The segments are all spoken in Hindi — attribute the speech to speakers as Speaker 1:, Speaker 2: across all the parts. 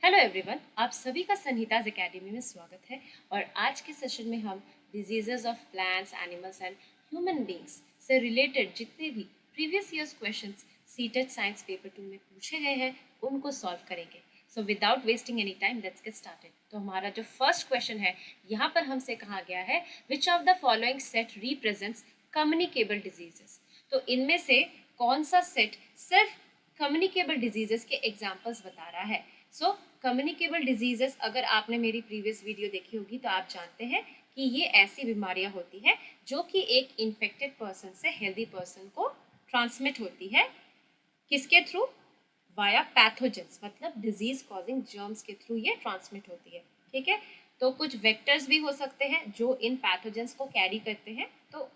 Speaker 1: हेलो एवरीवन, आप सभी का संहिताज एकेडमी में स्वागत है। और आज के सेशन में हम diseases of plants, animals and human beings से रिलेटेड जितने भी previous years questions CTET science paper 2 में पूछे गए हैं उनको सॉल्व करेंगे। So without wasting any time let's get started. तो हमारा जो फर्स्ट क्वेश्चन है, यहाँ पर हमसे कहा गया है which of the following set represents communicable diseases. तो इनमें से कौन सा सेट सिर्फ कम्युनिकेबल डिजीजेस के एग्जाम्पल्स बता रहा है। सो कम्युनिकेबल डिजीजेस, अगर आपने मेरी प्रीवियस वीडियो देखी होगी तो आप जानते हैं कि ये ऐसी बीमारियां होती है जो कि एक इन्फेक्टेड पर्सन से हेल्दी पर्सन को ट्रांसमिट होती है। किसके थ्रू? वाया पैथोजेंस, मतलब डिजीज कॉजिंग जर्म्स के थ्रू ये ट्रांसमिट होती है। ठीक है, तो कुछ वेक्टर्स भी हो सकते हैं जो इन पैथोजेंस को कैरी करते हैं, तो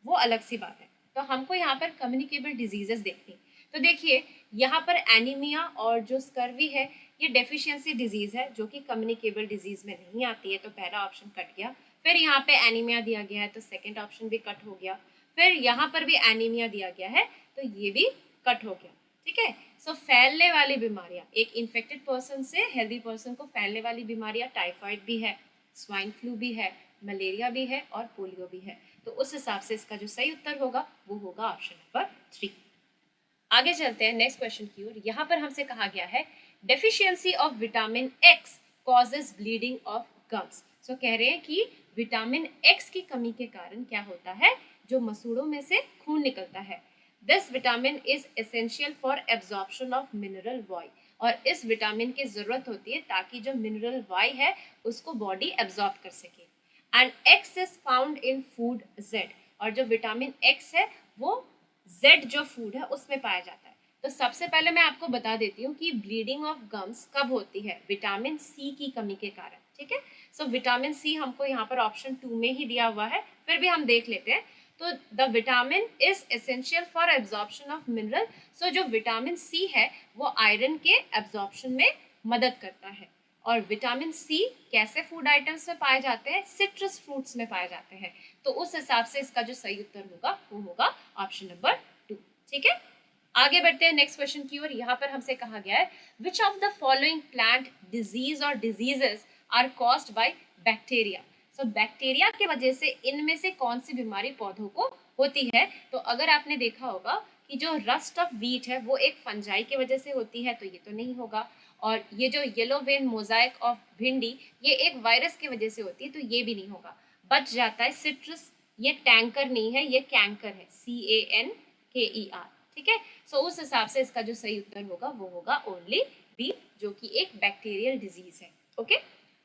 Speaker 1: वो अलग सी बात है। तो हमको यहाँ पर कम्युनिकेबल डिजीजेस देखनी। तो देखिए, यहाँ पर एनीमिया और जो स्कर्वी है ये डेफिशिएंसी डिजीज है जो कि कम्युनिकेबल डिजीज में नहीं आती है, तो पहला ऑप्शन कट गया। फिर यहाँ पे एनीमिया दिया गया है तो सेकंड ऑप्शन भी कट हो गया। फिर यहाँ पर भी एनीमिया दिया गया है तो ये भी कट हो गया। ठीक है, सो फैलने वाली बीमारियां, एक इन्फेक्टेड पर्सन से हेल्दी पर्सन को फैलने वाली बीमारियां टाइफाइड भी है, स्वाइन फ्लू भी है, मलेरिया भी है और पोलियो भी है। तो उस हिसाब से इसका जो सही उत्तर होगा वो होगा ऑप्शन नंबर 3। आगे चलते हैं नेक्स्ट क्वेश्चन की ओर। यहाँ पर हमसे कहा गया है deficiency of vitamin X causes bleeding of gums. So कह रहे हैं कि विटामिन एक्स की कमी के कारण क्या होता है, जो मसूड़ों में से खून निकलता है। This vitamin is essential for absorption of mineral Y, और इस विटामिन की जरूरत होती है ताकि जो मिनरल वाई है उसको बॉडी एब्जॉर्ब कर सके। And x is found in food Z, और जो विटामिन एक्स है वो जेड जो फूड है उसमें पाया जाता है। तो सबसे पहले मैं आपको बता देती हूँ कि ब्लीडिंग ऑफ गम्स कब होती है, विटामिन सी की कमी के कारण। ठीक है, सो विटामिन सी हमको यहाँ पर ऑप्शन 2 में ही दिया हुआ है, फिर भी हम देख लेते हैं। तो the vitamin is essential for absorption of mineral. So जो विटामिन सी है वो आयरन के एब्जॉर्प्शन में मदद करता है। और विटामिन सी कैसे फूड आइटम्स में पाए जाते हैं? सिट्रस फ्रूट्स में पाए जाते हैं। तो उस हिसाब से इसका जो सही उत्तर होगा वो होगा ऑप्शन नंबर 2। ठीक है, आगे बढ़ते हैं नेक्स्ट क्वेश्चन की ओर। यहाँ पर हमसे कहा गया है which of the following plant disease और diseases are caused by bacteria. So bacteria की वजह से इनमें से कौन सी बीमारी पौधों को होती है? तो अगर आपने देखा होगा कि जो रस्ट ऑफ व्हीट है वो एक फंजाई की वजह से होती है, तो ये तो नहीं होगा। और ये जो येलो वेन मोजाइक ऑफ भिंडी, ये एक वायरस की वजह से होती है, तो ये भी नहीं होगा। बच जाता है सिट्रस, ये टैंकर नहीं है, ये कैंकर है, CANKER। ठीक है, सो उस हिसाब से इसका जो सही उत्तर होगा वो होगा ओनली बी, जो कि एक बैक्टीरियल डिजीज है। ओके,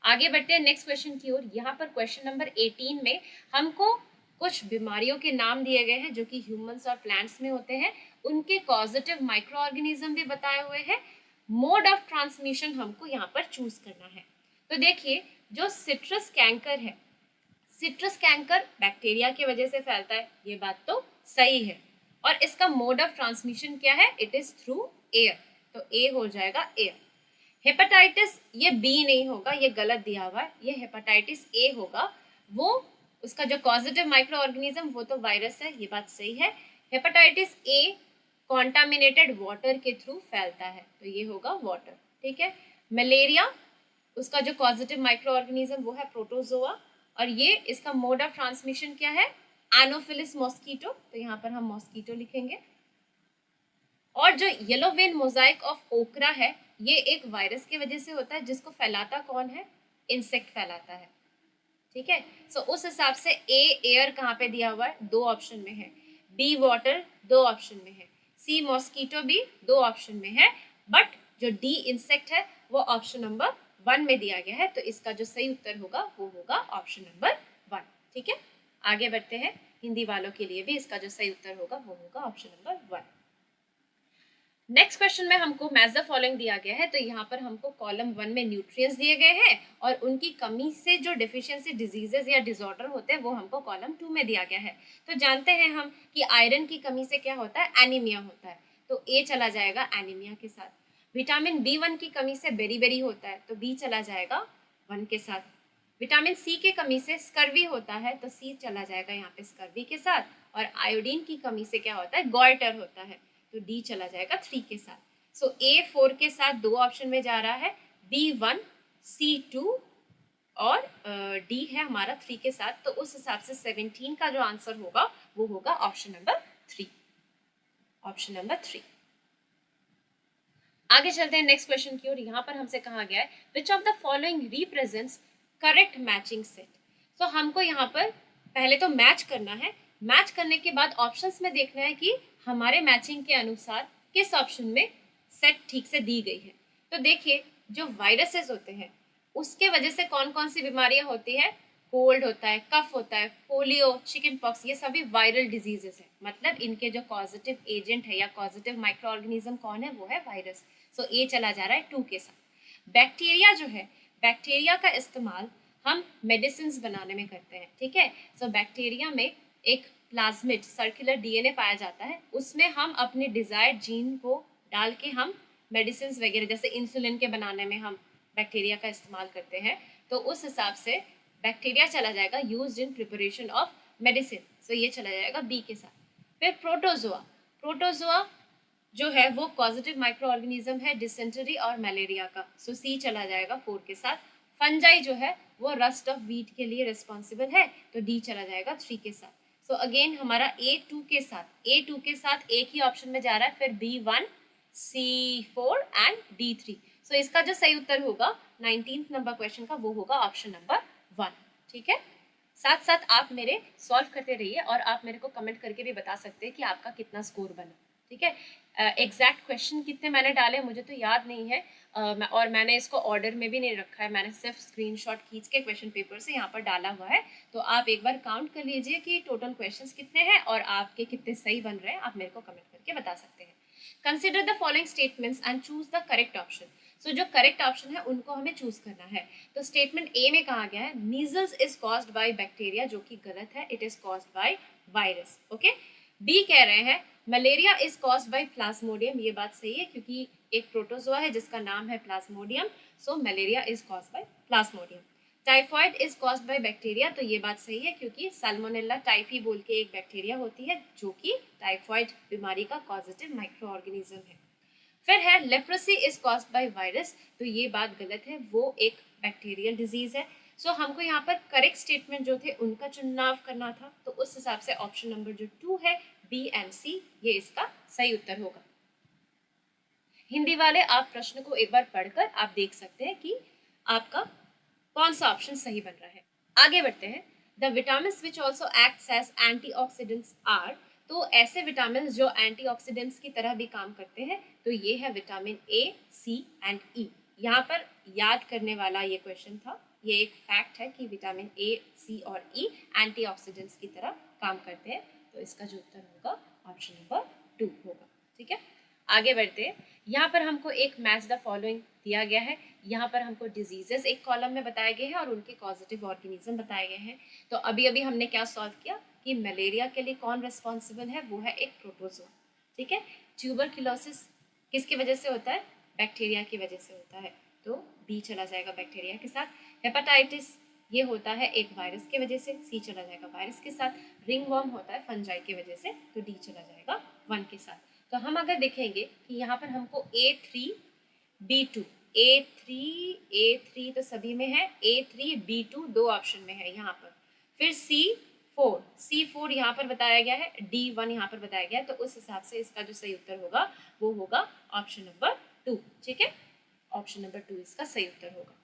Speaker 1: आगे बढ़ते हैं नेक्स्ट क्वेश्चन की ओर। यहाँ पर क्वेश्चन नंबर 18 में हमको कुछ बीमारियों के नाम दिए गए हैं जो कि ह्यूमंस और प्लांट्स में होते हैं, उनके कॉजेटिव माइक्रो ऑर्गेनिज्म भी बताए हुए हैं। मोड ऑफ ट्रांसमिशन हमको यहाँ पर चूज करना है। तो देखिए, जो सिट्रस कैंकर है, सिट्रस कैंकर बैक्टीरिया की वजह से फैलता है, ये बात तो सही है। और इसका मोड ऑफ ट्रांसमिशन क्या है? इट इज थ्रू एयर, तो ए हो जाएगा एयर। हेपेटाइटिस, ये बी नहीं होगा, ये गलत दिया हुआ है, ये हेपेटाइटिस ए होगा। वो उसका जो पॉजिटिव माइक्रो ऑर्गेनिज्म वो तो वायरस है, ये बात सही है। हेपेटाइटिस ए कॉन्टामिनेटेड वाटर के थ्रू फैलता है, तो ये होगा वाटर। ठीक है, मलेरिया, उसका जो पॉजिटिव माइक्रो ऑर्गेनिज्म वो है प्रोटोजोआ, और ये इसका मोड ऑफ ट्रांसमिशन क्या है? एनोफिलिस मॉस्किटो, तो यहाँ पर हम मॉस्किटो लिखेंगे। और जो येलो वेन मोजाइक ऑफ ओकरा है, ये एक वायरस की वजह से होता है, जिसको फैलाता कौन है? इंसेक्ट फैलाता है। ठीक है, सो उस हिसाब से ए एयर कहाँ पे दिया हुआ है? 2 ऑप्शन में है। बी वाटर 2 ऑप्शन में है। सी मॉस्किटो भी 2 ऑप्शन में है। बट जो डी इंसेक्ट है वो ऑप्शन नंबर 1 में दिया गया है, तो इसका जो सही उत्तर होगा वो होगा ऑप्शन नंबर 1। ठीक है, आगे बढ़ते हैं। हिंदी वालों के लिए भी इसका जो सही उत्तर होगा वो होगा ऑप्शन नंबर 1। नेक्स्ट क्वेश्चन में हमको मैच द फॉलोइंग दिया गया है। तो यहाँ पर हमको कॉलम 1 में न्यूट्रिएंट्स दिए गए हैं, और उनकी कमी से जो डेफिशिएंसी डिजीजेस या डिसऑर्डर होते हैं वो हमको कॉलम 2 में दिया गया है। तो जानते हैं हम कि आयरन की कमी से क्या होता है? एनीमिया होता है, तो ए चला जाएगा एनीमिया के साथ। विटामिन B1 की कमी से बेरी होता है, तो बी चला जाएगा 1 के साथ। विटामिन सी की कमी से स्कर्वी होता है, तो सी चला जाएगा यहाँ पे स्कर्वी के साथ। और आयोडीन की कमी से क्या होता है? गॉइटर होता है, तो डी चला जाएगा 3 के साथ। सो ए 4 के साथ 2 ऑप्शन में जा रहा है, B1, C2 और D है हमारा 3 के साथ। तो उस हिसाब से 17 का जो आंसर होगा वो होगा ऑप्शन नंबर 3। Option number 3। आगे चलते हैं नेक्स्ट क्वेश्चन की ओर। यहाँ पर हमसे कहा गया है which of the following represents correct matching set. तो हमको यहाँ पर पहले तो मैच करना है, मैच करने के बाद ऑप्शंस में देखना है कि हमारे मैचिंग के अनुसार किस ऑप्शन में सेट ठीक से दी गई है। तो देखिए जो वायरसेस होते हैं उसके वजह से कौन कौन सी बीमारियां होती है, कोल्ड होता है, कफ होता है, पोलियो, चिकन पॉक्स, ये सभी वायरल डिजीजेस है। मतलब इनके जो कॉजेटिव एजेंट है या कॉजेटिव माइक्रो ऑर्गेनिज्म कौन है, वो है वायरस। सो ए चला जा रहा है 2 के साथ। बैक्टीरिया जो है, बैक्टीरिया का इस्तेमाल हम मेडिसिन बनाने में करते हैं, ठीक है। सो बैक्टीरिया में एक प्लाज्मिड सर्कुलर डीएनए पाया जाता है, उसमें हम अपने डिजायर्ड जीन को डाल के हम मेडिसिन वगैरह जैसे इंसुलिन के बनाने में हम बैक्टीरिया का इस्तेमाल करते हैं। तो उस हिसाब से बैक्टीरिया चला जाएगा used in preparation of medicine. So ये चला जाएगा बी के साथ। फिर प्रोटोजोआ, प्रोटोजोआ जो है वो पॉजिटिव माइक्रो ऑर्गेनिज्म है डिसेंटरी और मलेरिया का। सो सी चला जाएगा 4 के साथ। फंजाई जो है वो रस्ट ऑफ वीट के लिए रिस्पॉन्सिबल है, तो डी चला जाएगा 3 के साथ। सो अगेन हमारा A2 के साथ, A2 के साथ एक ही ऑप्शन में जा रहा है, फिर B1, C4 एंड D3। सो इसका जो सही उत्तर होगा 19th नंबर क्वेश्चन का वो होगा ऑप्शन नंबर 1, ठीक है। साथ साथ आप मेरे सॉल्व करते रहिए और आप मेरे को कमेंट करके भी बता सकते हैं कि आपका कितना स्कोर बना, ठीक है। एग्जैक्ट क्वेश्चन कितने मैंने डाले मुझे तो याद नहीं है, और मैंने इसको ऑर्डर में भी नहीं रखा है, मैंने सिर्फ स्क्रीनशॉट खींच के क्वेश्चन पेपर से यहाँ पर डाला हुआ है। तो आप एक बार काउंट कर लीजिए कि टोटल क्वेश्चंस कितने हैं और आपके कितने सही बन रहे हैं, आप मेरे को कमेंट करके बता सकते हैं। Consider the following statements and choose the correct option. So जो करेक्ट ऑप्शन है उनको हमें चूज करना है। तो स्टेटमेंट ए में कहा गया है measles is caused by bacteria, जो कि गलत है, it is caused by virus, okay. B कह रहे हैं malaria is caused by plasmodium, ये बात सही है क्योंकि एक प्रोटोजोआ है जिसका नाम है Plasmodium. So malaria is caused by Plasmodium. Typhoid is caused by bacteria, तो ये बात सही है क्योंकि सैल्मोनेला टाइफी बोल के एक बैक्टीरिया होती है जो कि टाइफॉइड बीमारी का पॉजिटिव माइक्रो ऑर्गेनिज्म है। फिर है leprosy is caused by virus, तो ये बात गलत है, वो एक बैक्टीरियल डिजीज है। सो हमको यहाँ पर करेक्ट स्टेटमेंट जो थे उनका चुनाव करना था, तो उस हिसाब से ऑप्शन नंबर जो 2 है बी एंड सी, ये इसका सही उत्तर होगा। हिंदी वाले आप प्रश्न को एक बार पढ़कर आप देख सकते हैं कि आपका कौन सा ऑप्शन सही बन रहा है। आगे बढ़ते हैं। The vitamin which also acts as antioxidants are, तो ऐसे विटामिन जो एंटीऑक्सीडेंट्स की तरह भी काम करते हैं, तो ये है विटामिन ए, सी एंड ई। यहाँ पर याद करने वाला ये क्वेश्चन था, ये एक फैक्ट है कि विटामिन ए, सी और ई एंटीऑक्सीडेंट्स की तरह काम करते हैं। तो इसका जो उत्तर होगा ऑप्शन नंबर 2 होगा, ठीक है। आगे बढ़ते हैं। यहाँ पर हमको एक मैच द फॉलोइंग दिया गया है। यहाँ पर हमको डिजीजेस एक कॉलम में बताए गए हैं और उनके कॉजेटिव ऑर्गेनिज्म बताए गए हैं। तो अभी अभी हमने क्या सॉल्व किया कि मलेरिया के लिए कौन रिस्पॉन्सिबल है, वो है एक प्रोटोजोआ, ठीक है। ट्यूबरक्लोसिस किसकी वजह से होता है, बैक्टीरिया की वजह से होता है, तो बी चला जाएगा बैक्टीरिया के साथ। हेपेटाइटिस ये होता है एक वायरस की वजह से, सी चला जाएगा वायरस के साथ। रिंग वर्म होता है फंजाई की वजह से, तो डी चला जाएगा 1 के साथ। तो हम अगर देखेंगे कि यहाँ पर हमको A3 B2, A3 तो सभी में है, A3 B2 दो ऑप्शन में है यहाँ पर। फिर C4 यहाँ पर बताया गया है, D1 यहाँ पर बताया गया है, तो उस हिसाब से इसका जो सही उत्तर होगा वो होगा ऑप्शन नंबर 2, ठीक है। ऑप्शन नंबर 2 इसका सही उत्तर होगा।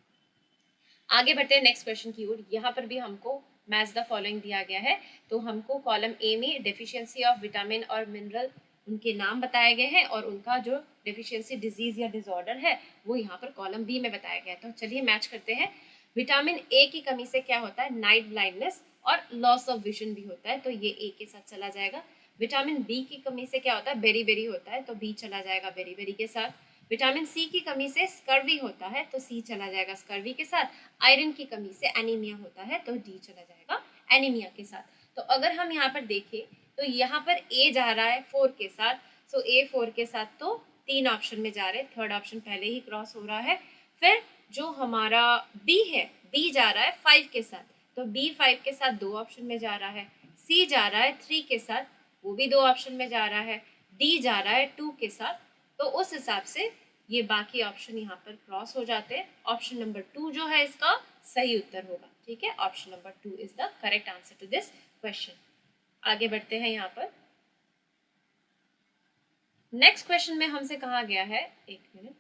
Speaker 1: आगे बढ़ते हैं नेक्स्ट क्वेश्चन की ओर। यहाँ पर भी हमको मैच द फॉलोइंग दिया गया है। तो हमको कॉलम ए में डेफिशिएंसी ऑफ विटामिन और मिनरल उनके नाम बताए गए हैं और उनका जो डेफिशिएंसी डिजीज या डिसऑर्डर है वो यहाँ पर कॉलम बी में बताया गया है। तो चलिए मैच करते हैं। विटामिन ए की कमी से क्या होता है, नाइट ब्लाइंडनेस और लॉस ऑफ विजन भी होता है, तो ये ए के साथ चला जाएगा। विटामिन बी की कमी से क्या होता है, बेरी बेरी होता है, तो बी चला जाएगा बेरी बेरी के साथ। विटामिन सी की कमी से स्कर्वी होता है, तो सी चला जाएगा स्कर्वी के साथ। आयरन की कमी से एनीमिया होता है, तो डी चला जाएगा एनीमिया के साथ। तो अगर हम यहाँ पर देखें तो यहाँ पर ए जा रहा है 4 के साथ, सो ए 4 के साथ तो 3 ऑप्शन में जा रहे हैं, थर्ड ऑप्शन पहले ही क्रॉस हो रहा है। फिर जो हमारा बी है, बी जा रहा है 5 के साथ, तो बी 5 के साथ 2 ऑप्शन में जा रहा है। सी जा रहा है 3 के साथ, वो भी 2 ऑप्शन में जा रहा है। डी जा रहा है 2 के साथ, तो उस हिसाब से ये बाकी ऑप्शन यहाँ पर क्रॉस हो जाते हैं। ऑप्शन नंबर 2 जो है इसका सही उत्तर होगा। ठीक है, option number 2 is the correct answer to this question. आगे बढ़ते हैं यहाँ पर। नेक्स्ट क्वेश्चन में हमसे कहा गया है, एक मिनट,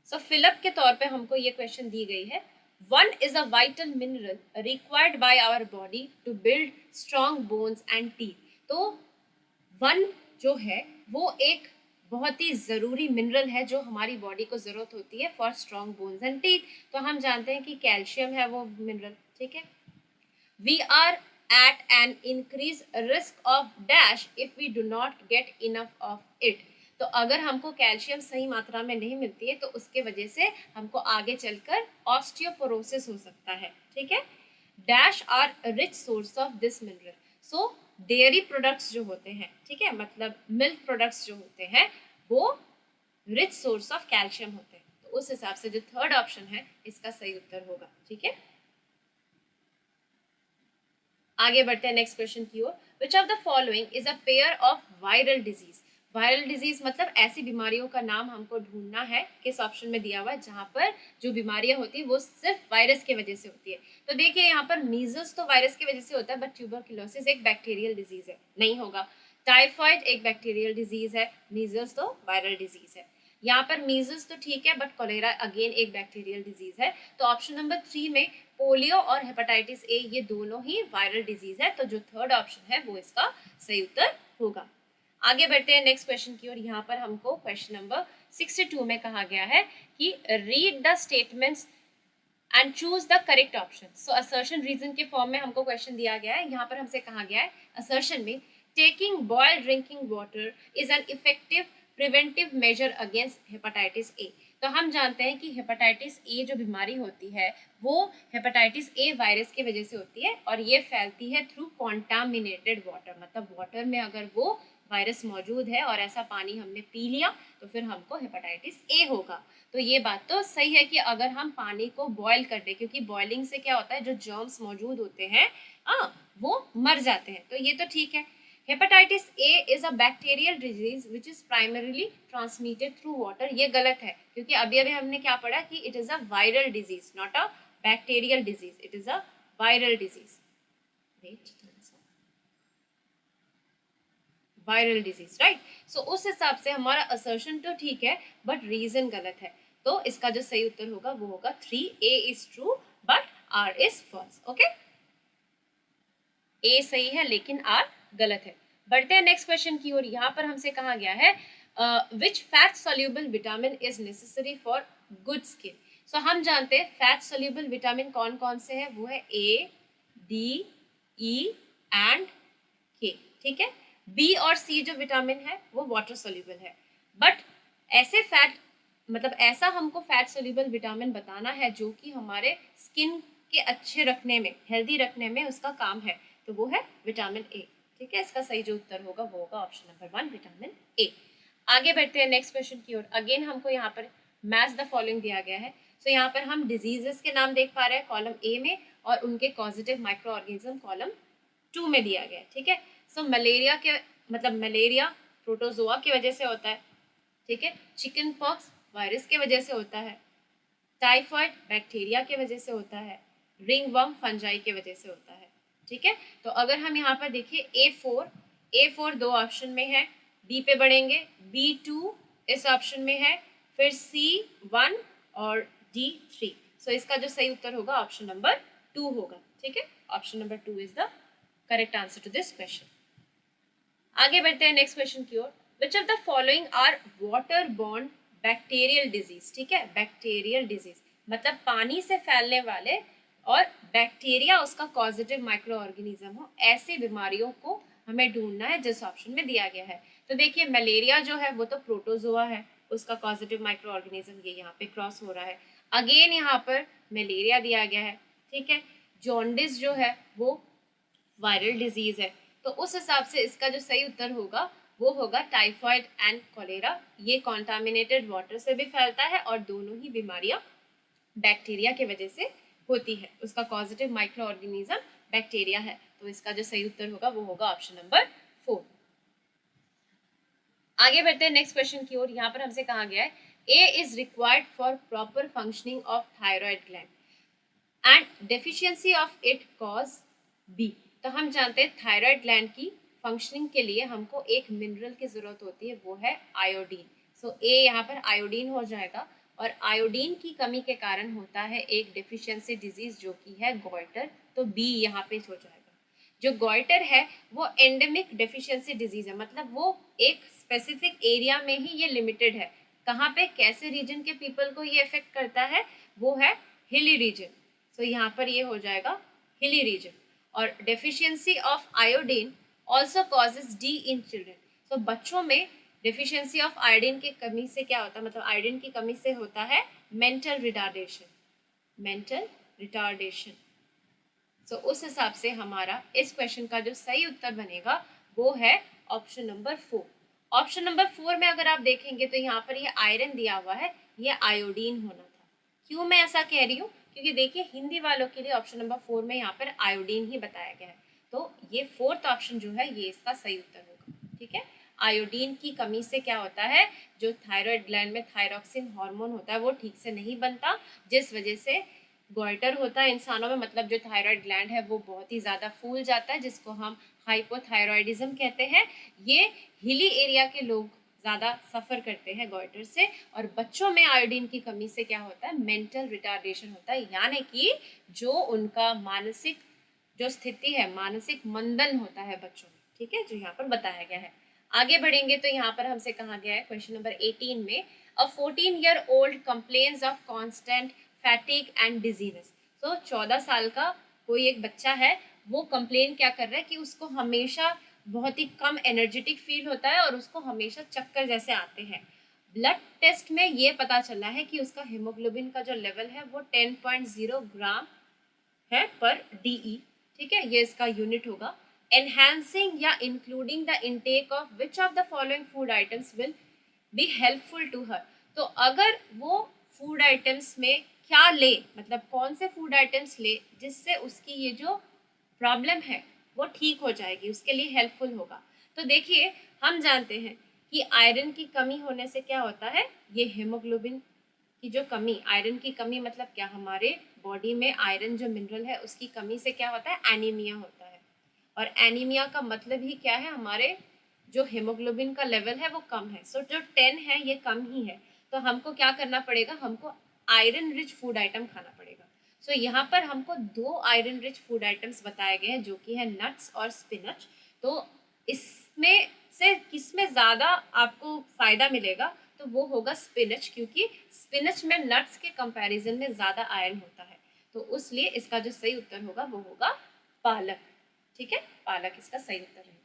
Speaker 1: सो फिलअप के तौर पे हमको ये क्वेश्चन दी गई है, one is a vital mineral required by our body to build strong bones and teeth. तो वन जो है वो एक बहुत ही ज़रूरी मिनरल है जो हमारी बॉडी को ज़रूरत होती है for strong bones and teeth. तो हम जानते हैं कि कैल्शियम है वो मिनरल। ठीक है, we are at an increased risk of dash if we do not get enough of it। तो अगर हमको कैल्शियम सही मात्रा में नहीं मिलती है तो उसके वजह से हमको आगे चलकर ऑस्टियोपोरोसिस हो सकता है। ठीक है, dash are rich source of this mineral. So dairy products जो होते हैं, ठीक है, मतलब मिल्क प्रोडक्ट्स जो होते हैं वो रिच सोर्स ऑफ कैल्शियम होते हैं। तो उस हिसाब से जो थर्ड ऑप्शन है इसका सही उत्तर होगा। ठीक है, आगे बढ़ते हैं नेक्स्ट क्वेश्चन की ओर। Which of the following is a pair of viral disease. Viral disease मतलब ऐसी बीमारियों का नाम हमको ढूंढना है, किस ऑप्शन में दिया हुआ है जहां पर जो बीमारियां होती है वो सिर्फ वायरस की वजह से होती है। तो देखिए यहाँ पर मीजल्स तो वायरस की वजह से होता है, बट ट्यूबरकुलोसिस एक बैक्टीरियल डिजीज है, नहीं होगा। टाइफाइड एक बैक्टीरियल डिजीज है, मीजल्स तो वायरल डिजीज है। यहाँ पर मीजल्स तो ठीक है, बट कोलेरा अगेन एक बैक्टीरियल डिजीज है। तो ऑप्शन नंबर 3 में पोलियो और हेपेटाइटिस ए ये दोनों ही वायरल डिजीज है। तो जो थर्ड ऑप्शन है वो इसका सही उत्तर होगा। आगे बढ़ते हैं नेक्स्ट क्वेश्चन की ओर। यहाँ पर हमको क्वेश्चन नंबर 62 में कहा गया है कि read the statements and choose the correct option. So assertion reason के फॉर्म में हमको क्वेश्चन दिया गया है। यहाँ पर हमसे कहा गया है असर्शन में taking boiled drinking water is an effective preventive measure against hepatitis A. तो हम जानते हैं कि हेपेटाइटिस ए जो बीमारी होती है वो हेपेटाइटिस ए वायरस की वजह से होती है और ये फैलती है थ्रू कॉन्टामिनेटेड वाटर। मतलब वाटर में अगर वो वायरस मौजूद है और ऐसा पानी हमने पी लिया तो फिर हमको हेपेटाइटिस ए होगा। तो ये बात तो सही है कि अगर हम पानी को बॉयल कर दें, क्योंकि बॉइलिंग से क्या होता है जो जर्म्स मौजूद होते हैं वो मर जाते हैं। तो ये तो ठीक है। Hepatitis A is a bacterial disease which is primarily transmitted through water. ये गलत है, क्योंकि अभी अभी हमने क्या पढ़ा कि it is a viral disease, not a bacterial disease, it is a viral disease. Viral disease, right. So उस हिसाब से हमारा असर्शन तो ठीक है बट रीजन गलत है। तो इसका जो सही उत्तर होगा वो होगा 3, A is true but R is false. Okay, A सही है लेकिन आर गलत है। बढ़ते हैं नेक्स्ट क्वेश्चन की ओर। यहाँ पर हमसे कहा गया है which fat soluble vitamin is necessary for good skin. So हम जानते हैं फैट सोल्यूबल विटामिन कौन कौन से हैं, वो है ए, डी, ई एंड के। ठीक है, बी और सी जो विटामिन है वो वाटर सोल्यूबल है। बट ऐसे फैट मतलब ऐसा हमको फैट सोल्यूबल विटामिन बताना है जो कि हमारे स्किन के अच्छे रखने में, हेल्दी रखने में उसका काम है, तो वो है विटामिन ए। ठीक है, इसका सही जो उत्तर होगा वो होगा ऑप्शन नंबर 1 विटामिन ए। आगे बढ़ते हैं नेक्स्ट क्वेश्चन की ओर। अगेन हमको यहाँ पर मैच द फॉलोइंग दिया गया है। सो यहाँ पर हम डिजीजेस के नाम देख पा रहे हैं कॉलम ए में और उनके कॉजेटिव माइक्रो ऑर्गेनिज्म कॉलम 2 में दिया गया है। ठीक है, सो मलेरिया के मतलब मलेरिया प्रोटोजोआ की वजह से होता है। ठीक है, चिकन पॉक्स वायरस के वजह से होता है, टाइफाइड बैक्टीरिया के वजह से होता है, रिंगवर्म फंजाई के वजह से होता है। ठीक है, तो अगर हम यहाँ पर देखिए A4 दो ऑप्शन में है, B पे बढ़ेंगे B2 इस ऑप्शन में है, फिर C1 और D3। सो इसका जो सही उत्तर होगा ऑप्शन नंबर 2 होगा। ठीक है, option number 2 is the correct answer to this question. आगे बढ़ते हैं नेक्स्ट क्वेश्चन की ओर। Which of the following are water borne bacterial disease. ठीक है, बैक्टीरियल डिजीज मतलब पानी से फैलने वाले और बैक्टीरिया उसका कॉजेटिव माइक्रो ऑर्गेनिज्म हो, ऐसी बीमारियों को हमें ढूंढना है जिस ऑप्शन में दिया गया है। तो देखिए मलेरिया जो है वो तो प्रोटोजोआ है, उसका कॉजेटिव माइक्रो ऑर्गेनिज्म ये यहाँ पे क्रॉस हो रहा है। अगेन यहाँ पर मलेरिया दिया गया है। ठीक है, जॉन्डिस जो है वो वायरल डिजीज है। तो उस हिसाब से इसका जो सही उत्तर होगा वो होगा टाइफाइड एंड कोलेरा। ये कॉन्टामिनेटेड वाटर से भी फैलता है और दोनों ही बीमारियां बैक्टीरिया के वजह से होती है, उसका कॉजेटिव माइक्रो ऑर्गेनिज्म बैक्टीरिया है। तो इसका जो सही उत्तर होगा वो होगा ऑप्शन नंबर 4। आगे बढ़ते हैं नेक्स्ट क्वेश्चन की ओर। यहाँ पर हमसे कहा गया है A is required for proper functioning of thyroid gland and deficiency of it cause B। तो हम जानते हैं थायराइड ग्लैंड की फंक्शनिंग के लिए हमको एक मिनरल की जरूरत होती है, वो है आयोडीन। सो ए यहाँ पर आयोडीन हो जाएगा, और आयोडीन की कमी के कारण होता है एक डेफिशिएंसी डिजीज जो कि है गॉइटर, तो बी यहाँ पे हो जाएगा। जो गॉइटर है वो एंडेमिक डेफिशिएंसी डिजीज है, मतलब वो एक स्पेसिफिक एरिया में ही ये लिमिटेड है। कहाँ पे, कैसे रीजन के पीपल को ये इफेक्ट करता है, वो है हिली रीजन। सो यहाँ पर ये हो जाएगा हिली रीजन। और deficiency of iodine also causes D in children. तो बच्चों में डेफिशिएंसी ऑफ आयोडीन की कमी से क्या होता है, मतलब आयोडीन की कमी से होता है मेंटल रिटार्डेशन, मेंटल रिटार्डेशन। सो उस हिसाब से हमारा इस क्वेश्चन का जो सही उत्तर बनेगा वो है ऑप्शन नंबर 4। ऑप्शन नंबर 4 में अगर आप देखेंगे तो यहाँ पर ये आयरन दिया हुआ है, ये आयोडीन होना था। क्यों मैं ऐसा कह रही हूँ, क्योंकि देखिए हिंदी वालों के लिए ऑप्शन नंबर 4 में यहाँ पर आयोडीन ही बताया गया है, तो ये 4th ऑप्शन जो है ये इसका सही उत्तर होगा। ठीक है, आयोडीन की कमी से क्या होता है, जो थायराइड ग्लैंड में थायरॉक्सिन हार्मोन होता है वो ठीक से नहीं बनता, जिस वजह से गॉइटर होता है इंसानों में, मतलब जो थायराइड ग्लैंड है वो बहुत ही ज़्यादा फूल जाता है, जिसको हम हाइपोथायरॉयडिज्म कहते हैं। ये हिली एरिया के लोग ज़्यादा सफ़र करते हैं गॉइटर से। और बच्चों में आयोडीन की कमी से क्या होता है, मेंटल रिटार्डेशन होता है, यानी कि जो उनका मानसिक जो स्थिति है, मानसिक मंदन होता है बच्चों में। ठीक है, जो यहाँ पर बताया गया है। आगे बढ़ेंगे तो यहाँ पर हमसे कहा गया है क्वेश्चन नंबर 18 में, अ 14-year-old complains of constant फैटिक and dizziness. तो 14 साल का कोई एक बच्चा है, वो कंप्लेन क्या कर रहा है कि उसको हमेशा बहुत ही कम एनर्जेटिक फील होता है और उसको हमेशा चक्कर जैसे आते हैं। ब्लड टेस्ट में ये पता चला है कि उसका हीमोग्लोबिन का जो लेवल है वो 10.0 ग्राम है पर डीई। ठीक है, ये इसका यूनिट होगा। एनहांसिंग या including the intake of which of the following food items will be helpful to her. तो अगर वो फूड आइटम्स में क्या ले, मतलब कौन से फूड आइटम्स ले जिससे उसकी ये जो प्रॉब्लम है वो ठीक हो जाएगी, उसके लिए हेल्पफुल होगा। तो देखिए हम जानते हैं कि आयरन की कमी होने से क्या होता है, ये हीमोग्लोबिन की जो कमी, आयरन की कमी मतलब क्या, हमारे बॉडी में आयरन जो मिनरल है उसकी कमी से क्या होता है, एनीमिया होता है। और एनीमिया का मतलब ही क्या है, हमारे जो हीमोग्लोबिन का लेवल है वो कम है। सो जो 10 है ये कम ही है, तो हमको क्या करना पड़ेगा, हमको आयरन रिच फूड आइटम खाना पड़ेगा। सो यहाँ पर हमको 2 आयरन रिच फूड आइटम्स बताए गए हैं जो कि है नट्स और स्पिनच। तो इसमें से किसमें ज़्यादा आपको फ़ायदा मिलेगा, तो वो होगा स्पिनच, क्योंकि स्पिनच में नट्स के कंपैरिजन में ज़्यादा आयरन होता है। तो उसलिए इसका जो सही उत्तर होगा वो होगा पालक। ठीक है, पालक इसका सही उत्तर रहेगा।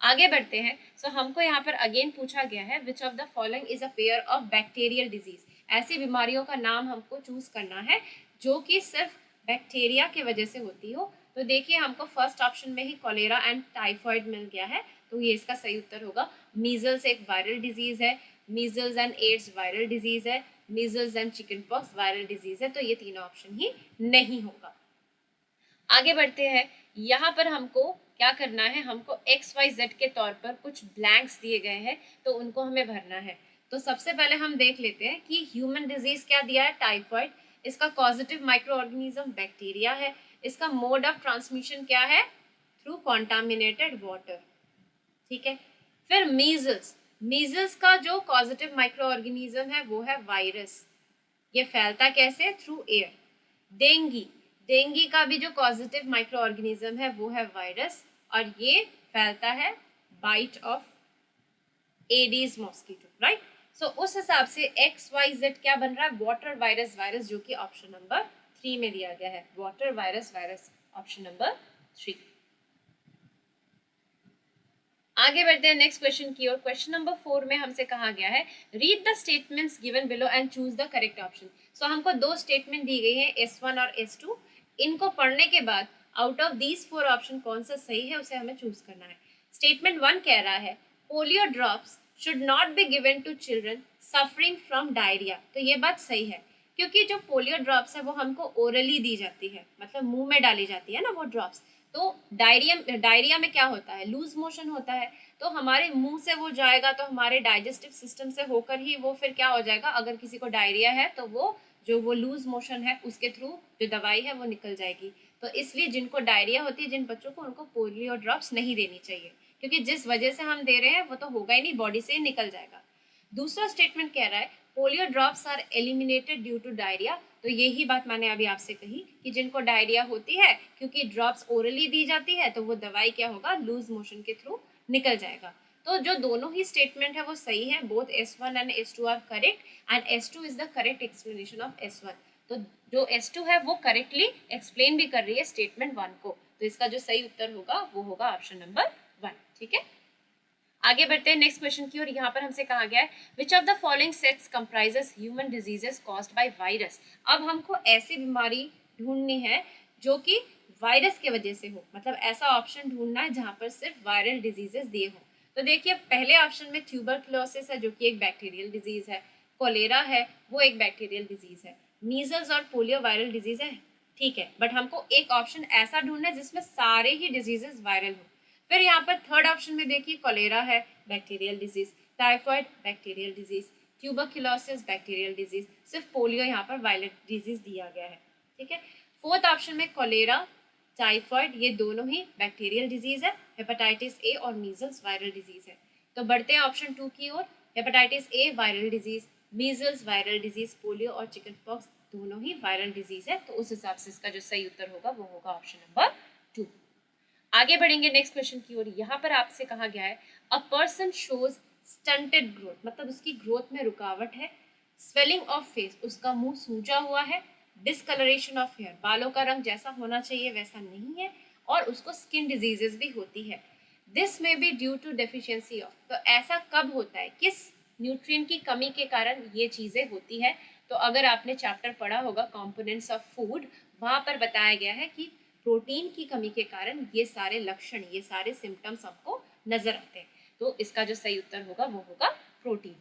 Speaker 1: आगे बढ़ते हैं। सो हमको यहाँ पर अगेन पूछा गया है which of the following is a pair of bacterial disease. ऐसी बीमारियों का नाम हमको चूज करना है जो कि सिर्फ बैक्टीरिया की वजह से होती हो। तो देखिए हमको फर्स्ट ऑप्शन में ही कॉलेरा एंड टाइफॉइड मिल गया है, तो ये इसका सही उत्तर होगा। मीजल्स एक वायरल डिजीज है, measles and AIDS viral disease है, measles and chicken pox viral disease है, तो ये तीनों ऑप्शन ही नहीं होगा। आगे बढ़ते हैं। यहाँ पर हमको क्या करना है, हमको XYZ के तौर पर कुछ ब्लैंक्स दिए गए हैं, तो उनको हमें भरना है। तो सबसे पहले हम देख लेते हैं कि ह्यूमन डिजीज क्या दिया है, टाइफॉइड। इसका कॉजेटिव माइक्रो ऑर्गेनिज्म बैक्टीरिया है। इसका मोड ऑफ ट्रांसमिशन क्या है, थ्रू कॉन्टामिनेटेड वाटर। ठीक है, फिर मीजल्स, मीजल्स का जो कॉजेटिव माइक्रो ऑर्गेनिज्म है वो है वायरस, ये फैलता कैसे, थ्रू एयर। डेंगी, डेंगी का भी जो पॉजिटिव माइक्रो ऑर्गेनिज्म है वो है वायरस, और ये फैलता है bite of Aedes mosquito, right. So उस हिसाब से XYZ क्या बन रहा है, वाटर वायरस वायरस, जो कि ऑप्शन नंबर 3 में दिया गया है। Water virus virus option number 3। आगे बढ़ते हैं नेक्स्ट क्वेश्चन की ओर। क्वेश्चन नंबर 4 में हमसे कहा गया है read the statements given below and choose the correct option. So हमको 2 स्टेटमेंट दी गई है, S1 और S2। इनको पढ़ने के बाद आउट ऑफ दीज 4 ऑप्शन कौन सा सही है उसे हमें चूज करना है। स्टेटमेंट 1 कह रहा है polio drops should not be given to children suffering from diarrhoea. तो ये बात सही है, क्योंकि जो पोलियो ड्रॉप्स है वो हमको ओरली दी जाती है, मतलब मुंह में डाली जाती है ना वो ड्रॉप्स। तो डायरिया में क्या होता है, लूज मोशन होता है। तो हमारे मुंह से वो जाएगा तो हमारे डाइजेस्टिव सिस्टम से होकर ही वो फिर क्या हो जाएगा, अगर किसी को डायरिया है तो वो लूज मोशन है उसके थ्रू जो दवाई है वो निकल जाएगी। तो इसलिए जिनको डायरिया होती है, जिन बच्चों को, उनको पोलियो ड्रॉप्स नहीं देनी चाहिए, क्योंकि जिस वजह से हम दे रहे हैं वो तो होगा ही नहीं, बॉडी से ही निकल जाएगा। दूसरा स्टेटमेंट कह रहा है polio drops are eliminated due to diarrhoea. तो यही बात मैंने अभी आपसे कही कि जिनको डायरिया होती है, क्योंकि ड्रॉप्स ओरली दी जाती है, तो वो दवाई क्या होगा, लूज मोशन के थ्रू निकल जाएगा। तो जो दोनों ही स्टेटमेंट है वो सही है, both S1 and S2 are correct and S2 is the correct explanation of S1। तो जो S2 है वो करेक्टली एक्सप्लेन भी कर रही है स्टेटमेंट 1 को, तो इसका जो सही उत्तर होगा वो होगा ऑप्शन नंबर 1। ठीक है, आगे बढ़ते हैं नेक्स्ट क्वेश्चन की ओर। यहाँ पर हमसे कहा गया है which of the following sets comprises human diseases caused by virus. अब हमको ऐसी बीमारी ढूंढनी है जो कि वायरस के वजह से हो, मतलब ऐसा ऑप्शन ढूंढना है जहाँ पर सिर्फ वायरल डिजीजेस दिए हो। तो देखिए पहले ऑप्शन में ट्यूबरक्लोसिस है जो कि एक बैक्टीरियल डिजीज है, कोलेरा है वो एक बैक्टीरियल डिजीज है, मीजल्स और पोलियो वायरल डिजीज है, ठीक है, बट हमको एक ऑप्शन ऐसा ढूंढना है जिसमें सारे ही डिजीजेस वायरल हो। फिर यहाँ पर थर्ड ऑप्शन में देखिए कोलेरा है bacterial disease, typhoid bacterial disease, tuberculosis bacterial disease, सिर्फ पोलियो यहाँ पर वायरल डिजीज दिया गया है। ठीक है, फोर्थ ऑप्शन में कोलेरा, टाइफॉइड ये दोनों ही बैक्टीरियल डिजीज है, हेपेटाइटिस ए और मीजल्स वायरल डिजीज है। तो बढ़ते हैं ऑप्शन 2 की ओर। Hepatitis A viral disease, measles viral disease, polio और चिकन पॉक्स दोनों ही वायरल डिजीज है, तो उस हिसाब से इसका जो सही उत्तर होगा वो होगा ऑप्शन नंबर 2। आगे बढ़ेंगे नेक्स्ट क्वेश्चन की ओर। यहाँ पर आपसे कहा गया है a person shows stunted growth, मतलब उसकी ग्रोथ में रुकावट है, स्वेलिंग ऑफ फेस, उसका मुंह सूजा हुआ है, डिसकलरेशन ऑफ हेयर, बालों का रंग जैसा होना चाहिए वैसा नहीं है, और उसको स्किन डिजीजेस भी होती है। This may be due to deficiency of, तो ऐसा कब होता है, किस न्यूट्रिएंट की कमी के कारण ये चीजें होती है। तो अगर आपने चैप्टर पढ़ा होगा कंपोनेंट्स ऑफ फूड, वहां पर बताया गया है कि प्रोटीन की कमी के कारण ये सारे लक्षण, ये सारे सिम्टम्स आपको नजर आते हैं। तो इसका जो सही उत्तर होगा वो होगा प्रोटीन।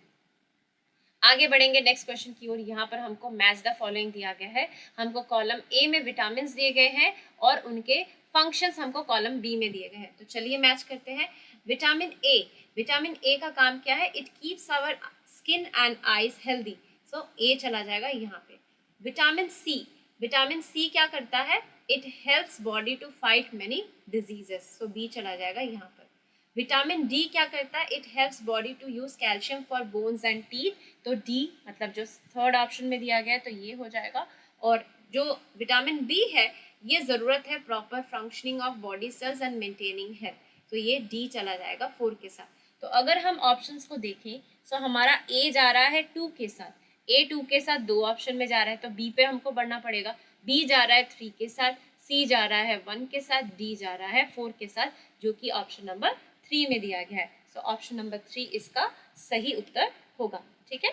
Speaker 1: आगे बढ़ेंगे नेक्स्ट क्वेश्चन की ओर। यहाँ पर हमको मैच द फॉलोइंग दिया गया है, हमको कॉलम ए में विटामिन दिए गए हैं और उनके फंक्शंस हमको कॉलम बी में दिए गए हैं। तो चलिए मैच करते हैं। विटामिन ए का काम क्या है, it keeps our skin and eyes healthy, so A चला जाएगा यहाँ पे। विटामिन सी क्या करता है, it helps body to fight many diseases, so B चला जाएगा यहाँ पर। विटामिन डी क्या करता है, it helps body to use calcium for bones and teeth, तो डी मतलब जो थर्ड ऑप्शन में दिया गया है तो ये हो जाएगा। और जो विटामिन बी है ये ज़रूरत है proper functioning of body cells and maintaining health, तो ये डी चला जाएगा 4 के साथ। तो अगर हम ऑप्शंस को देखें तो हमारा ए जा रहा है 2 के साथ, ए 2 के साथ 2 ऑप्शन में जा रहा है, तो बी पे हमको बढ़ना पड़ेगा। बी जा रहा है 3 के साथ, सी जा रहा है 1 के साथ, डी जा रहा है 4 के साथ, जो कि ऑप्शन नंबर 3 में दिया गया है। सो ऑप्शन नंबर 3 इसका सही उत्तर होगा। ठीक है,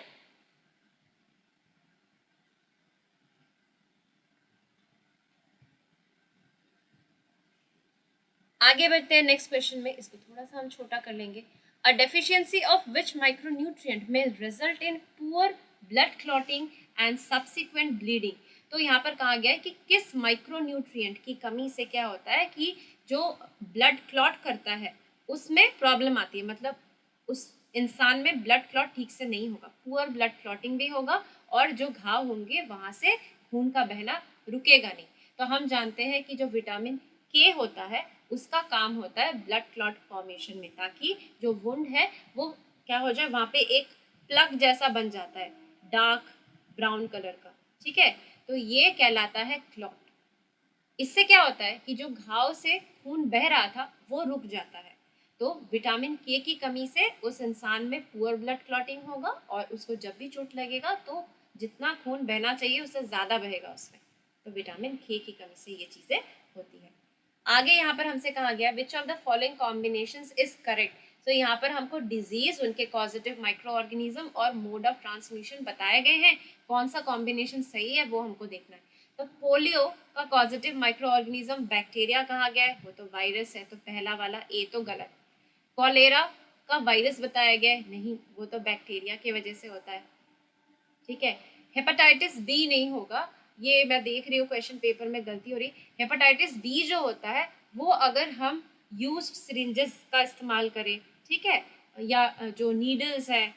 Speaker 1: आगे बढ़ते हैं नेक्स्ट क्वेश्चन में। इसको थोड़ा सा हम छोटा कर लेंगे। A deficiency of which micronutrient may result in poor blood clotting and subsequent bleeding. तो यहाँ पर कहा गया है कि किस माइक्रोन्यूट्रिएंट की कमी से क्या होता है कि जो ब्लड क्लॉट करता है उसमें प्रॉब्लम आती है, मतलब उस इंसान में ब्लड क्लॉट ठीक से नहीं होगा, पुअर ब्लड क्लॉटिंग भी होगा और जो घाव होंगे वहां से खून का बहना रुकेगा नहीं। तो हम जानते हैं कि जो विटामिन के होता है उसका काम होता है ब्लड क्लॉट फॉर्मेशन में, ताकि जो वुंड है वो क्या हो जाए, वहां पे एक प्लग जैसा बन जाता है डार्क ब्राउन कलर का। ठीक है, तो ये कहलाता है क्लॉट। इससे क्या होता है कि जो घाव से खून बह रहा था वो रुक जाता है। तो विटामिन के की कमी से उस इंसान में पुअर ब्लड क्लॉटिंग होगा और उसको जब भी चोट लगेगा तो जितना खून बहना चाहिए उससे ज़्यादा बहेगा उसमें। तो विटामिन के की कमी से ये चीज़ें होती है। आगे यहाँ पर हमसे कहा गया विच of the following combinations is correct. तो यहाँ पर हमको डिजीज, उनके कॉजेटिव माइक्रो ऑर्गेनिज्म और मोड ऑफ ट्रांसमिशन बताए गए हैं, कौन सा कॉम्बिनेशन सही है वो हमको देखना है। तो पोलियो का पॉजिटिव माइक्रो ऑर्गेनिज्म बैक्टीरिया कहा गया है, वो तो वायरस है, तो पहला वाला ए तो गलत। कॉलेरा का वायरस बताया गया है, नहीं, वो तो बैक्टीरिया की वजह से होता है। ठीक है, हेपेटाइटिस बी नहीं होगा, ये मैं देख रही हूँ क्वेश्चन पेपर में गलती हो रही। हेपेटाइटिस बी जो होता है वो अगर हम यूज्ड सिरिंजेस का इस्तेमाल करें ठीक है, या जो नीडल्स है,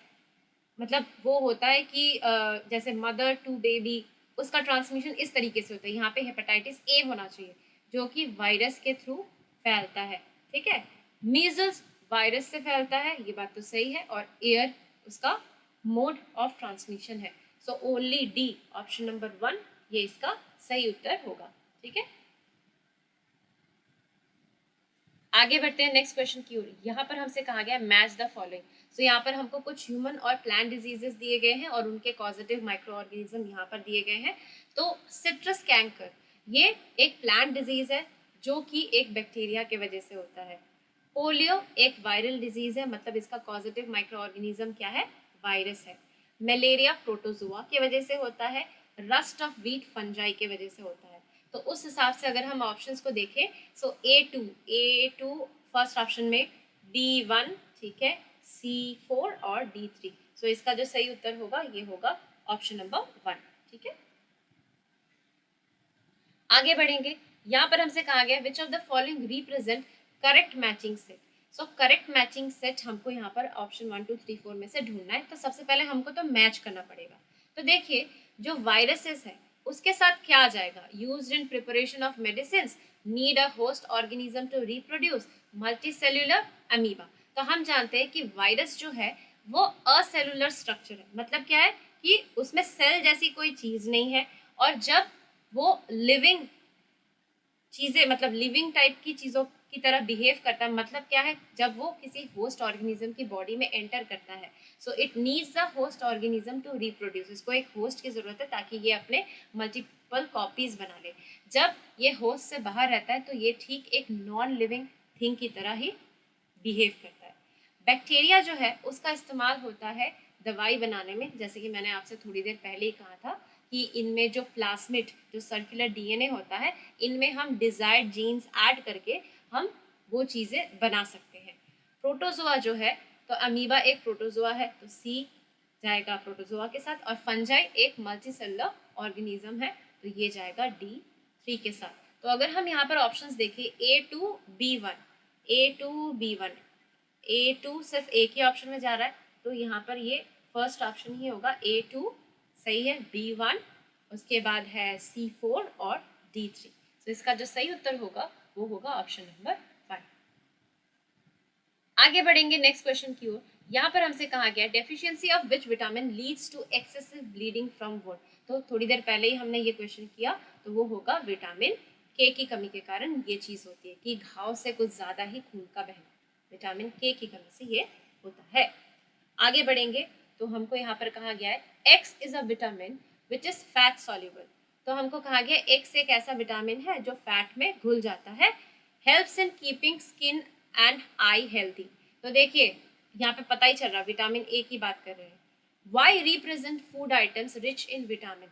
Speaker 1: मतलब वो होता है कि जैसे मदर टू बेबी, उसका ट्रांसमिशन इस तरीके से होता है। यहाँ पे हेपेटाइटिस ए होना चाहिए जो कि वायरस के थ्रू फैलता है, ठीक है। मीजल्स वायरस से फैलता है, ये बात तो सही है, और एयर उसका मोड ऑफ ट्रांसमिशन है। So only D, option number 1, ये इसका सही उत्तर होगा, ठीक है। आगे बढ़ते हैं नेक्स्ट क्वेश्चन की ओर। यहाँ पर हमसे कहा गया मैच द फॉलोइंग। सो यहाँ पर हमको कुछ ह्यूमन और प्लांट डिजीजेस दिए गए हैं और उनके कॉजेटिव माइक्रो ऑर्गेनिज्म यहाँ पर दिए गए हैं। तो सिट्रस कैंकर ये एक प्लांट डिजीज है जो कि एक बैक्टीरिया की वजह से होता है। पोलियो एक वायरल डिजीज है, मतलब इसका कॉजेटिव माइक्रो ऑर्गेनिज्म क्या है, वायरस है। मलेरिया प्रोटोजोआ की वजह से होता है। रस्ट ऑफ व्हीट फंजाई की वजह से होता है। तो उस हिसाब से अगर हम ऑप्शंस को देखें, सो ए टू फर्स्ट ऑप्शन में, B1 ठीक है, C4 और D3। सो इसका जो सही उत्तर होगा ये होगा ऑप्शन नंबर 1, ठीक है। आगे बढ़ेंगे। यहाँ पर हमसे कहा गया विच of the following represent correct matching set. So correct matching set हमको यहाँ पर ऑप्शन 1 2 3 4 में से ढूंढना है। तो सबसे पहले हमको तो मैच करना पड़ेगा। तो देखिए, जो वायरसेस है उसके साथ क्या आ जाएगा, used in preparation of medicine, need a host organism to reproduce, multicellular amoeba. तो हम जानते हैं कि वायरस जो है वो असेलुलर स्ट्रक्चर है, मतलब क्या है कि उसमें सेल जैसी कोई चीज नहीं है, और जब वो लिविंग चीजें, मतलब लिविंग टाइप की चीजों की तरह बिहेव करता है, मतलब क्या है, जब वो किसी होस्ट ऑर्गेनिज्म की बॉडी में एंटर करता है, so it needs a host organism to reproduce. इसको एक होस्ट की जरूरत है ताकि ये अपने मल्टीपल कॉपीज बना ले। जब ये होस्ट से बाहर रहता है तो ये ठीक एक नॉन लिविंग थिंग की तरह ही बिहेव करता है। बैक्टीरिया जो है उसका इस्तेमाल होता है दवाई बनाने में, जैसे कि मैंने आपसे थोड़ी देर पहले ही कहा था कि इनमें जो प्लाज्मिड, जो सर्कुलर डीएनए होता है, इनमें हम डिजायर्ड जीन्स ऐड करके हम वो चीज़ें बना सकते हैं। प्रोटोजोआ जो है, तो अमीबा एक प्रोटोजोआ है, तो सी जाएगा प्रोटोजोआ के साथ, और फंजाई एक मल्टीसेलुलर ऑर्गेनिज्म है, तो ये जाएगा D3 के साथ। तो अगर हम यहाँ पर ऑप्शंस देखें, A2B1, A2B1, A2 सिर्फ एक ही ऑप्शन में जा रहा है, तो यहाँ पर ये फर्स्ट ऑप्शन ही होगा, A2 सही है, B1 उसके बाद है C4 और D3। तो इसका जो सही उत्तर होगा वो होगा ऑप्शन नंबर 1। आगे बढ़ेंगे नेक्स्ट क्वेश्चन की ओर। यहाँ पर हमसे कहा गया deficiency of which vitamin leads to excessive bleeding from wound. तो थोड़ी देर पहले ही हमने ये क्वेश्चन किया, तो वो होगा विटामिन के की कमी के कारण ये चीज होती है कि घाव से कुछ ज्यादा ही खून का बहना, विटामिन के की कमी से ये होता है। आगे बढ़ेंगे तो हमको यहाँ पर कहा गया है x is a vitamin which is fat soluble. तो हमको कहा गया एक्स एक ऐसा विटामिन है जो फैट में घुल जाता है। Helps in keeping skin and I healthy. तो देखिए यहाँ पे पता ही चल रहा, विटामिन ए की बात कर रहे हैं। Y represent food items rich in vitamin.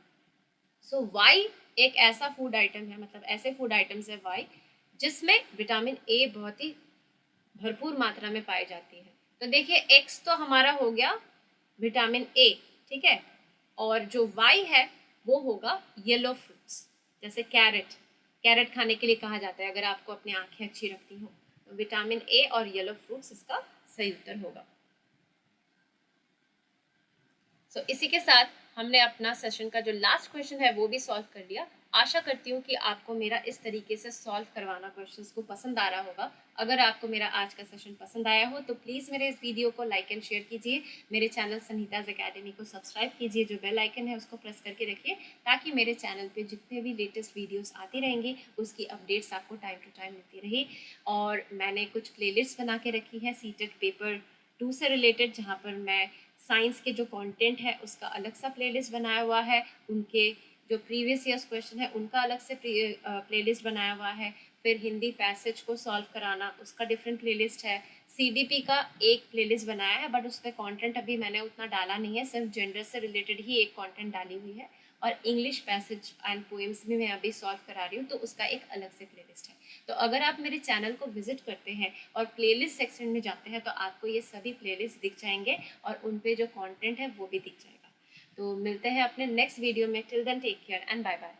Speaker 1: So Y एक ऐसा फूड आइटम है, मतलब ऐसे फूड आइटम्स है वाई जिसमें विटामिन ए बहुत ही भरपूर मात्रा में पाई जाती है। तो देखिए एक्स तो हमारा हो गया विटामिन ए, ठीक है, और जो वाई है वो होगा येलो फ्रूट्स, जैसे कैरेट। कैरेट खाने के लिए कहा जाता है अगर आपको अपनी आंखें अच्छी रखती हो, तो विटामिन ए और येलो फ्रूट्स इसका सही उत्तर होगा। सो इसी के साथ हमने अपना सेशन का जो लास्ट क्वेश्चन है वो भी सॉल्व कर लिया। आशा करती हूँ कि आपको मेरा इस तरीके से सॉल्व करवाना क्वेश्चंस को पसंद आ रहा होगा। अगर आपको मेरा आज का सेशन पसंद आया हो तो प्लीज़ मेरे इस वीडियो को लाइक एंड शेयर कीजिए। मेरे चैनल संहिताज एकेडमी को सब्सक्राइब कीजिए, जो बेल आइकन है उसको प्रेस करके रखिए ताकि मेरे चैनल पे जितने भी लेटेस्ट वीडियोस आती रहेंगी उसकी अपडेट्स आपको टाइम टू टाइम मिलती रही। और मैंने कुछ प्लेलिस्ट बना के रखी है सीटेट पेपर 2 से रिलेटेड, जहाँ पर मैं साइंस के जो कंटेंट है उसका अलग सा प्लेलिस्ट बनाया हुआ है, उनके जो प्रीवियस ईयर्स क्वेश्चन है उनका अलग से प्लेलिस्ट बनाया हुआ है, फिर हिंदी पैसेज को सॉल्व कराना उसका डिफरेंट प्लेलिस्ट है, सीडीपी का एक प्लेलिस्ट बनाया है बट उस पर कॉन्टेंट अभी मैंने उतना डाला नहीं है, सिर्फ जेंडर से रिलेटेड ही एक कॉन्टेंट डाली हुई है, और इंग्लिश पैसेज एंड पोएम्स भी मैं अभी सॉल्व करा रही हूँ, तो उसका एक अलग से प्लेलिस्ट है। तो अगर आप मेरे चैनल को विजिट करते हैं और प्लेलिस्ट सेक्शन में जाते हैं तो आपको ये सभी प्लेलिस्ट दिख जाएंगे और उन पे जो कंटेंट है वो भी दिख जाएगा। तो मिलते हैं अपने नेक्स्ट वीडियो में। Till then take care and bye bye.